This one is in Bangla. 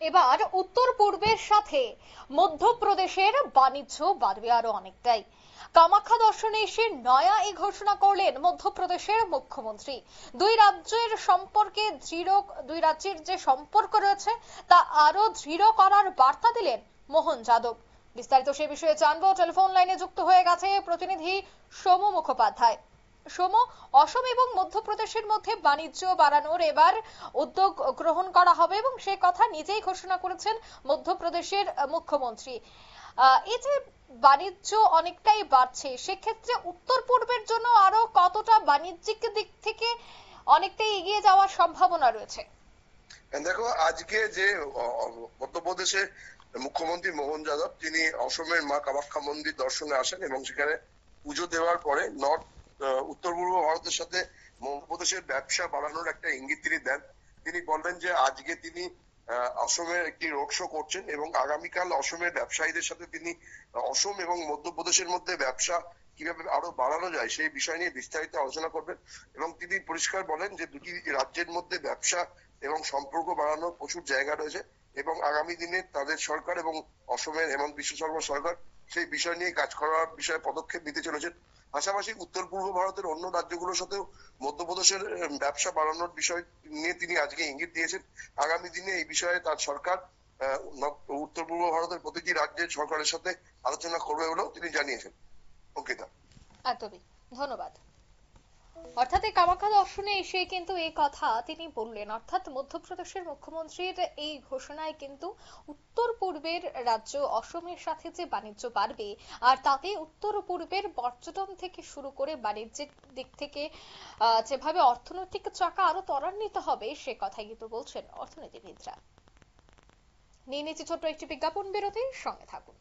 এবার উত্তর পূর্বের সাথে মধ্যপ্রদেশের বাণিজ্য বাড়বে আরো অনেকটাই। কামাখ্যা দর্শনে এসে নয়া এই ঘোষণা করলেন মধ্যপ্রদেশের মুখ্যমন্ত্রী। দুই রাজ্যের যে সম্পর্ক রয়েছে তা আরো দৃঢ় করার বার্তা দিলেন মোহন যাদব। বিস্তারিত সে বিষয়ে জানবো, টেলিফোন লাইনে যুক্ত হয়ে গেছে প্রতিনিধি সোমু মুখোপাধ্যায়। সোমু, অসম এবং মধ্যপ্রদেশের মধ্যে বাণিজ্য বাড়ানোর এবার উদ্যোগ গ্রহণ করা হবে এবং সে কথা নিজেই ঘোষণা করেছেন মধ্যপ্রদেশের মুখ্যমন্ত্রী। এই যে বাণিজ্য অনেকটাই বাড়ছে, সেক্ষেত্রে উত্তর পূর্বের জন্য আরো কতটা বাণিজ্যিক দিক থেকে অনেকটাই এগিয়ে যাওয়ার সম্ভাবনা রয়েছে? দেখো, আজকে যে মধ্যপ্রদেশে মুখ্যমন্ত্রী মোহন যাদব তিনি অসমের মা কামাখ্যা মন্দির দর্শনে আসেন এবং সেখানে পুজো দেওয়ার পরে উত্তর পূর্ব ভারতের সাথে মধ্যপ্রদেশের ব্যবসা বাড়ানোর একটা ইঙ্গিত তিনি দেন। তিনি বললেন যে আজকে তিনি অসমের একটি রোড শো করছেন এবং আগামীকাল অসমের ব্যবসায়ীদের সাথে তিনি অসম এবং মধ্যপ্রদেশের মধ্যে ব্যবসা কিভাবে আরো বাড়ানো যায় সেই বিষয় নিয়ে বিস্তারিত আলোচনা করবেন। এবং তিনি পরিষ্কার বলেন যে দুটি রাজ্যের মধ্যে ব্যবসা এবং সম্পর্ক বাড়ানোর প্রচুর জায়গা রয়েছে এবং আগামী দিনে তাদের সরকার এবং অসমের হেমন্ত বিশ্ব শর্মা সরকার সেই বিষয় নিয়ে কাজ করার বিষয়ে পদক্ষেপ নিতে চলেছেন। পাশাপাশি উত্তর পূর্ব ভারতের অন্য রাজ্যগুলোর সাথেও মধ্যপ্রদেশের ব্যবসা বাড়ানোর বিষয় নিয়ে তিনি আজকে ইঙ্গিত দিয়েছেন। আগামী দিনে এই বিষয়ে তার সরকার উত্তর পূর্ব ভারতের প্রতিটি রাজ্যের সরকারের সাথে আলোচনা করবে বলেও তিনি জানিয়েছেন। অঙ্কিতা, একদমই, ধন্যবাদ। অর্থাৎ এই কামাখ্যা দর্শনে এসে কিন্তু এই কথা তিনি বললেন, অর্থাৎ মধ্যপ্রদেশের মুখ্যমন্ত্রীর এই ঘোষণায় কিন্তু উত্তর পূর্বের রাজ্য অসমের সাথে যে বাণিজ্য বাড়বে, আর তাতে উত্তর পূর্বের পর্যটন থেকে শুরু করে বাণিজ্যের দিক থেকে যেভাবে অর্থনৈতিক চাকা আরো ত্বরান্বিত হবে সে কথাই কিন্তু বলছেন অর্থনীতিবিদরা। নিয়ে নিচ্ছি ছোট্ট একটি বিজ্ঞাপন বিরতি, সঙ্গে থাকুন।